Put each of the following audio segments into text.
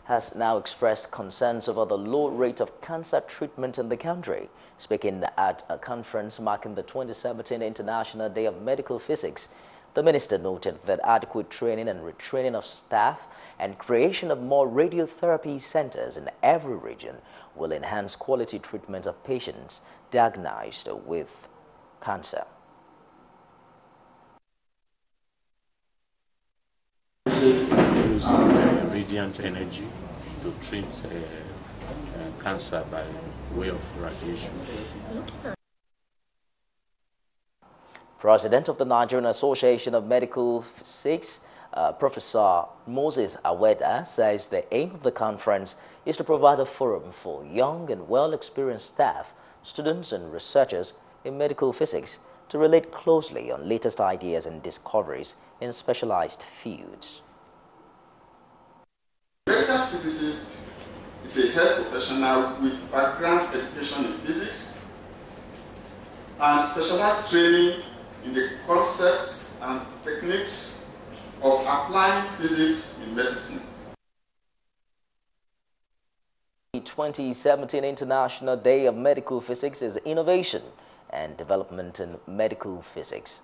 has now expressed concerns over the low rate of cancer treatment in the country. Speaking at a conference marking the 2017 International Day of Medical Physics, the minister noted that adequate training and retraining of staff and creation of more radiotherapy centers in every region will enhance quality treatment of patients diagnosed with cancer. Use radiant energy to treat cancer by way of radiation. President of the Nigerian Association of Medical Physics, Professor Moses Aweda, says the aim of the conference is to provide a forum for young and well-experienced staff, students and researchers in medical physics to relate closely on latest ideas and discoveries in specialized fields. Medical physicist is a health professional with background education in physics and specialized training in the concepts and techniques of applying physics in medicine. The 2017 International Day of Medical Physics is innovation and development in medical physics.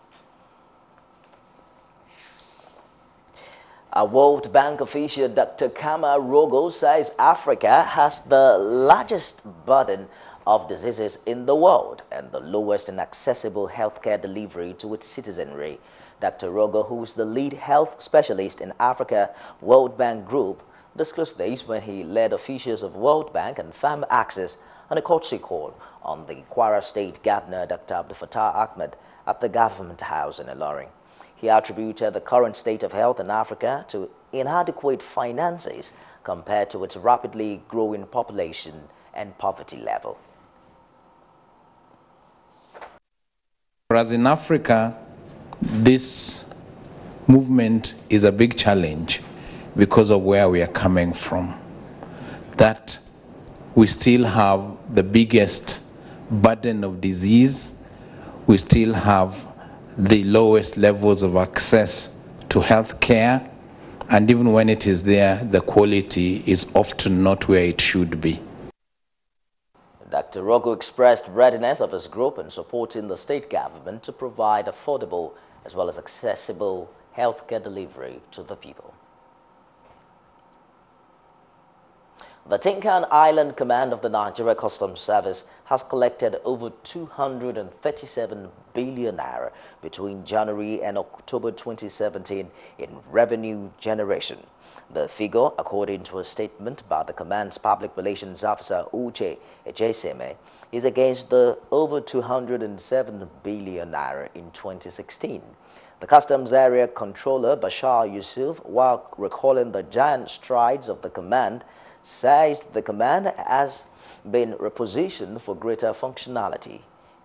A World Bank official, Dr. Kama Rogo, says Africa has the largest burden of diseases in the world and the lowest and accessible healthcare delivery to its citizenry. Dr. Rogo, who is the lead health specialist in Africa World Bank Group, discussed this when he led officials of World Bank and Farm Access on a courtesy call on the Kwara State Governor, Dr. Abdul Fattah Ahmed, at the Government House in Ilorin. He attributed the current state of health in Africa to inadequate finances compared to its rapidly growing population and poverty level. Whereas in Africa, this movement is a big challenge because of where we are coming from. That we still have the biggest burden of disease, we still have the lowest levels of access to health care, and even when it is there, the quality is often not where it should be. Dr. Rogo expressed readiness of his group in supporting the state government to provide affordable as well as accessible healthcare delivery to the people. The Tinkan Island Command of the Nigeria Customs Service has collected over 237 billion naira between January and October 2017 in revenue generation. The figure, according to a statement by the command's public relations officer Uche Ejeseme, is against the over 207 billion naira in 2016. The Customs Area Controller Bashar Yusuf, while recalling the giant strides of the command, says the command has been repositioned for greater functionality.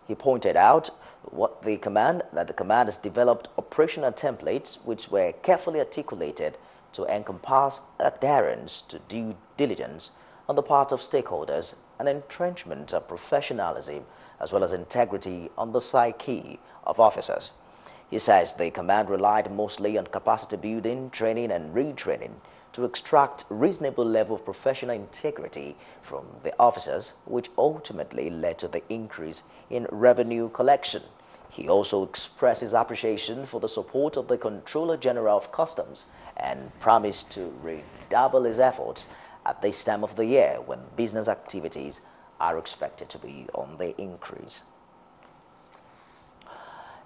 He pointed out that the command has developed operational templates which were carefully articulated to encompass adherence to due diligence on the part of stakeholders and entrenchment of professionalism as well as integrity on the psyche of officers. He says the command relied mostly on capacity building, training and retraining to extract reasonable level of professional integrity from the officers, which ultimately led to the increase in revenue collection. He also expressed his appreciation for the support of the Controller General of Customs and promised to redouble his efforts at this time of the year when business activities are expected to be on the increase.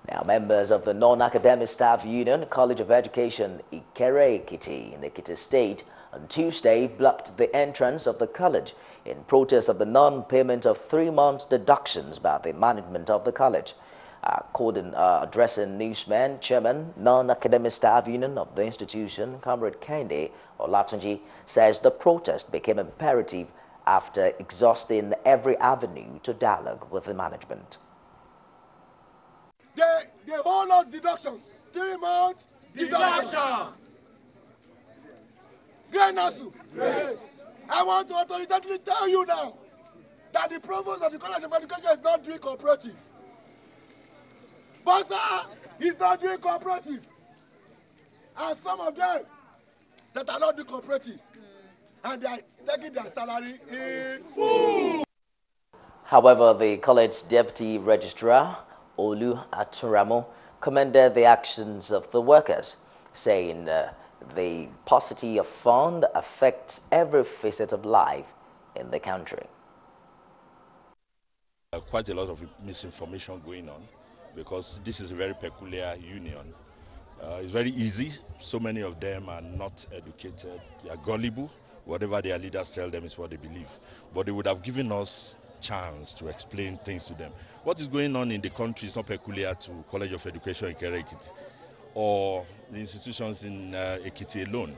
Now, members of the Non-Academic Staff Union College of Education Ikere-Ekiti in Ekiti State on Tuesday blocked the entrance of the college in protest of the non-payment of 3 months deductions by the management of the college. Addressing newsmen, Chairman, Non-Academic Staff Union of the institution, Comrade Kende Olatunji, says the protest became imperative after exhausting every avenue to dialogue with the management. They all of deductions. 3 months deductions. Great Nasu. I want to authoritatively tell you now that the provost of the College of Education is not doing cooperative. Bossa is not doing cooperative. And some of them that are not doing cooperative, and they are taking their salary in full. However, the college deputy registrar, Olu Aturamo, commended the actions of the workers, saying the paucity of fund affects every facet of life in the country. Quite a lot of misinformation going on because this is a very peculiar union. It's very easy. So many of them are not educated. They are gullible. Whatever their leaders tell them is what they believe. But they would have given us chance to explain things to them. What is going on in the country is not peculiar to College of Education in Ekiti or the institutions in Ekiti alone.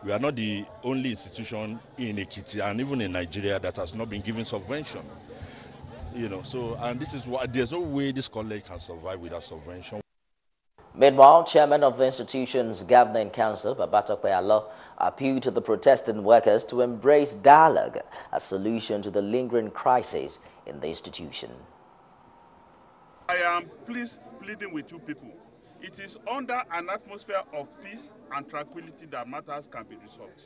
We are not the only institution in Ekiti and even in Nigeria that has not been given subvention. You know, so, and this is why there's no way this college can survive without subvention. Meanwhile, chairman of the institution's governing council, Babatope Alo, appealed to the protesting workers to embrace dialogue as solution to the lingering crisis in the institution. I am pleading with you people. It is under an atmosphere of peace and tranquility that matters can be resolved.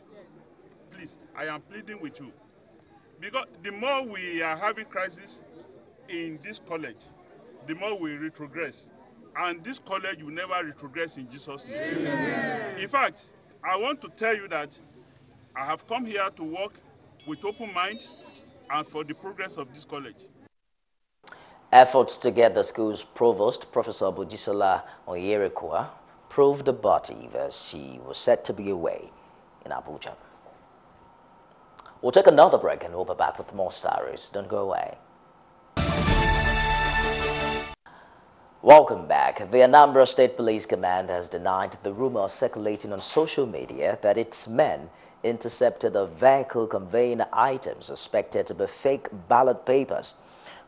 Please, I am pleading with you. Because the more we are having crisis in this college, the more we retrogress. And this college will never retrogress in Jesus' name. Amen. In fact, I want to tell you that I have come here to work with open mind and for the progress of this college. Efforts to get the school's provost, Professor Bujisola Onyerekwa, proved abortive as she was said to be away in Abuja. We'll take another break and we'll be back with more stories. Don't go away. Welcome back. The Anambra State Police Command has denied the rumor circulating on social media that its men intercepted a vehicle conveying items suspected to be fake ballot papers.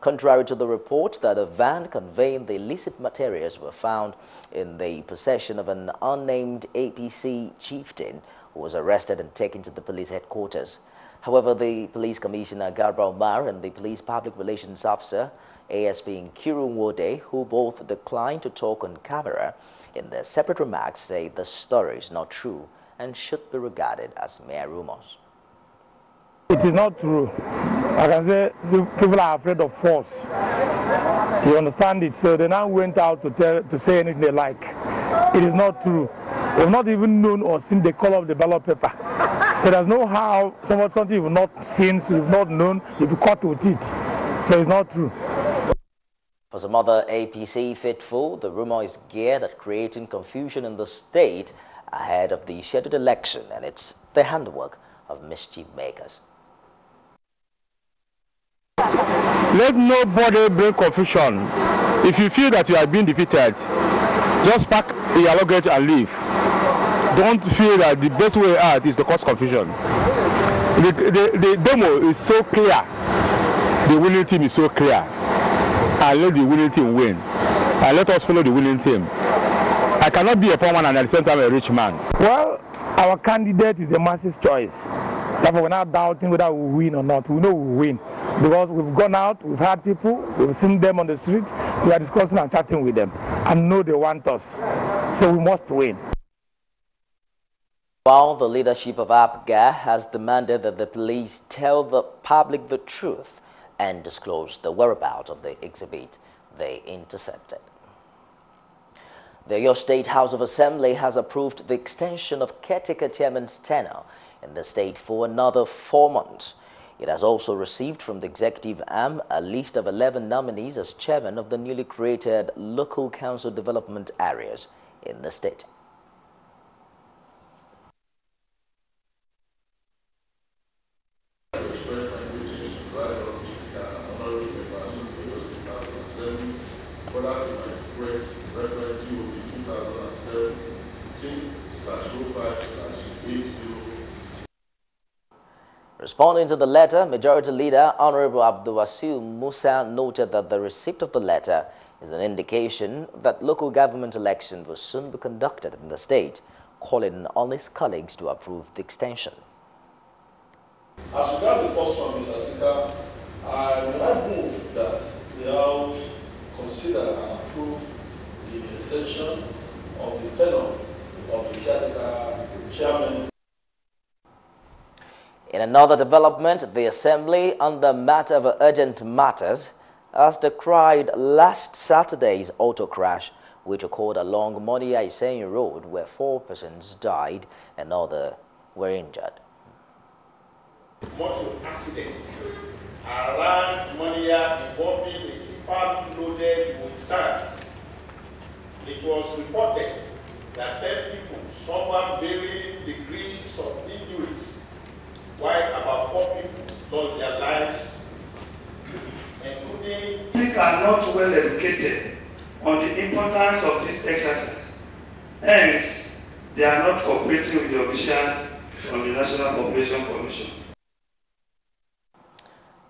Contrary to the report that a van conveying the illicit materials were found in the possession of an unnamed APC chieftain who was arrested and taken to the police headquarters. However, the police commissioner Garba Omar and the police public relations officer ASP Nkiru Nwode, who both declined to talk on camera, in their separate remarks say the story is not true and should be regarded as mere rumors. It is not true. I can say people are afraid of force. You understand it? So they now went out to say anything they like. It is not true. We've not even known or seen the color of the ballot paper. So there's no how something you've not seen, so you've not known, you'll be caught with it. So it's not true. For some other APC faithful, the rumor is geared at creating confusion in the state ahead of the scheduled election, and it's the handwork of mischief makers. Let nobody bring confusion. If you feel that you are being defeated, just pack your luggage and leave. Don't feel that the best way out is to cause confusion. The demo is so clear. The winning team is so clear. And let the winning team win. And let us follow the winning team. I cannot be a poor man and at the same time a rich man. Well, our candidate is the masses' choice. Therefore, we're not doubting whether we win or not. We know we win. Because we've gone out, we've had people, we've seen them on the street, we are discussing and chatting with them, and know they want us. So we must win. While the leadership of APGA has demanded that the police tell the public the truth and disclose the whereabouts of the exhibit they intercepted. The Oyo State House of Assembly has approved the extension of caretaker chairman's tenure in the state for another 4 months. It has also received from the executive arm a list of 11 nominees as chairman of the newly created local council development areas in the state. Responding to the letter, Majority Leader Honorable Abdulwasiu Musa noted that the receipt of the letter is an indication that local government elections will soon be conducted in the state, calling on his colleagues to approve the extension. As regards the first one, Mr. Speaker, I move that the House consider and approve the extension of the tenure of the caretaker chairman. In another development, the Assembly on the matter of urgent matters has decried last Saturday's auto crash which occurred along Monia-Iseyin Road where 4 persons died and others were injured. Motor accident around Monia involving a tipper loaded with sand. It was reported that 10 people suffered varying degrees of injuries, while about 4 people lost their lives, including... People are not well educated on the importance of this exercise. Hence, they are not cooperating with the officials from the National Population Commission.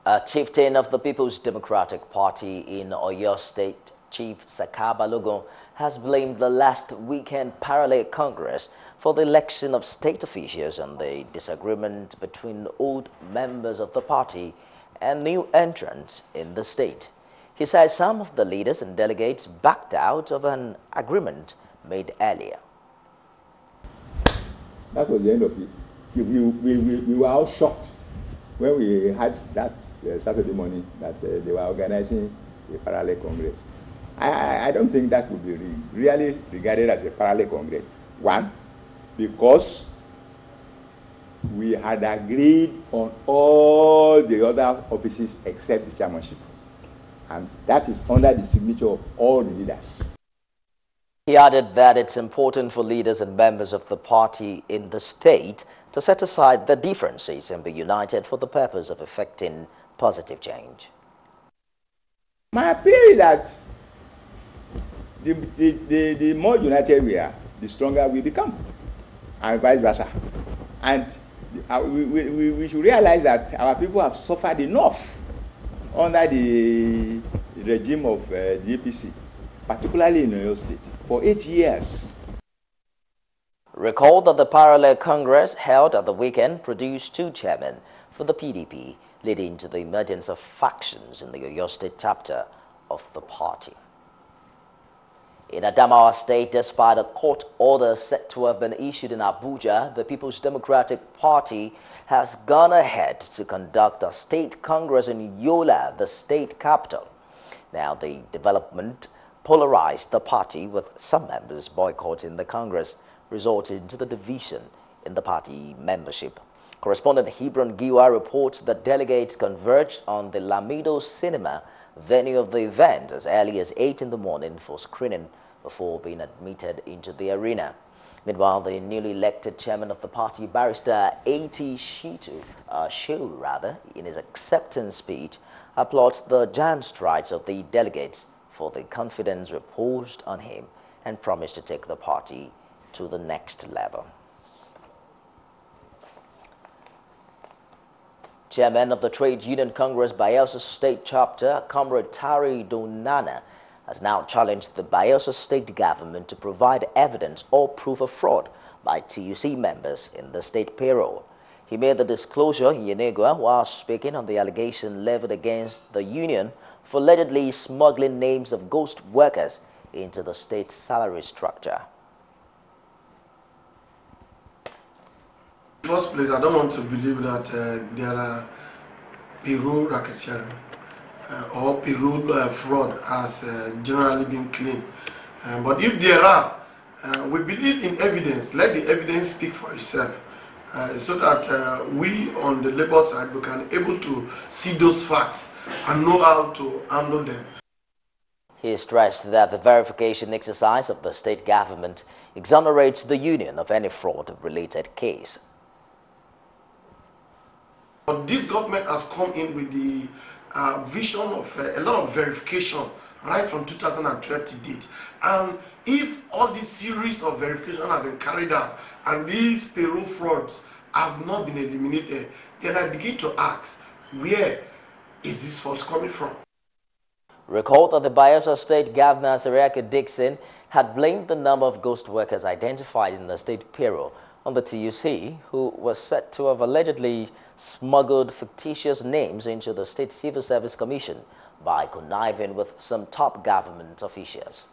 A chieftain of the People's Democratic Party in Oyo State, Chief Saka Balogun, has blamed the last weekend parallel Congress for the election of state officials and the disagreement between old members of the party and new entrants in the state. He says some of the leaders and delegates backed out of an agreement made earlier. That was the end of it. We were all shocked when we had that Saturday morning that they were organizing a parallel Congress. I don't think that would be really regarded as a parallel Congress. One, because we had agreed on all the other offices except the chairmanship. And that is under the signature of all the leaders. He added that it's important for leaders and members of the party in the state to set aside their differences and be united for the purpose of effecting positive change. My appeal is that the more united we are, the stronger we become, and vice versa. And we should realize that our people have suffered enough under the regime of the APC, particularly in Oyo State, for 8 years. Recall that the parallel Congress held at the weekend produced 2 chairmen for the PDP, leading to the emergence of factions in the Oyo State chapter of the party. In Adamawa State, despite a court order set to have been issued in Abuja, the People's Democratic Party has gone ahead to conduct a state congress in Yola, the state capital. Now, the development polarized the party, with some members boycotting the congress, resulting to the division in the party membership. Correspondent Hebron Giwa reports that delegates converged on the Lamido Cinema, venue of the event, as early as 8 in the morning for screening before being admitted into the arena. Meanwhile, the newly elected chairman of the party, Barrister A.T. Shehu, in his acceptance speech, applauds the giant strides of the delegates for the confidence reposed on him and promised to take the party to the next level. Chairman of the Trade Union Congress Bayelsa State Chapter, Comrade Tari Donana, has now challenged the Bayelsa State government to provide evidence or proof of fraud by TUC members in the state payroll. He made the disclosure in Yenegua while speaking on the allegation leveled against the union for allegedly smuggling names of ghost workers into the state's salary structure. In the first place, I don't want to believe that there are payroll racketeering or payroll fraud as generally being claimed. But if there are, we believe in evidence. Let the evidence speak for itself, so that we on the labor side we can able to see those facts and know how to handle them. He stressed that the verification exercise of the state government exonerates the union of any fraud-related case. But this government has come in with the vision of a lot of verification right from 2012 to date. And if all these series of verification have been carried out and these payroll frauds have not been eliminated, then I begin to ask, where is this fault coming from? Recall that the Bayelsa State Governor, Seriake Dixon, had blamed the number of ghost workers identified in the state payroll on the TUC, who was said to have allegedly smuggled fictitious names into the State Civil Service Commission by conniving with some top government officials.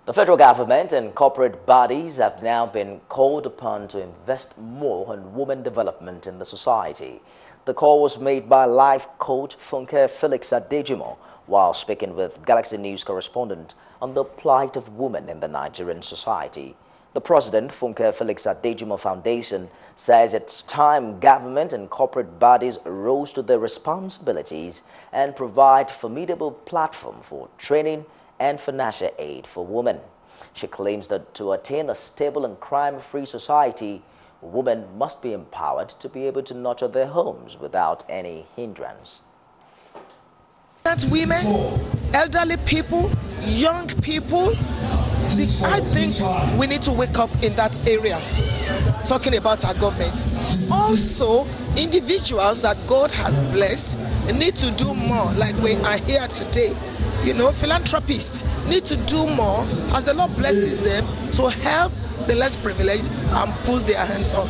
The federal government and corporate bodies have now been called upon to invest more on women development in the society. The call was made by life coach Funke Felix Adejimo while speaking with Galaxy News correspondent on the plight of women in the Nigerian society. The president, Funke Felix Adejimo Foundation, says it's time government and corporate bodies rose to their responsibilities and provide formidable platform for training and financial aid for women. She claims that to attain a stable and crime-free society, women must be empowered to be able to nurture their homes without any hindrance. Women, elderly people, young people, I think we need to wake up in that area, talking about our government. Also, individuals that God has blessed need to do more, like we are here today. You know, philanthropists need to do more as the Lord blesses them to help the less privileged and pull their hands up.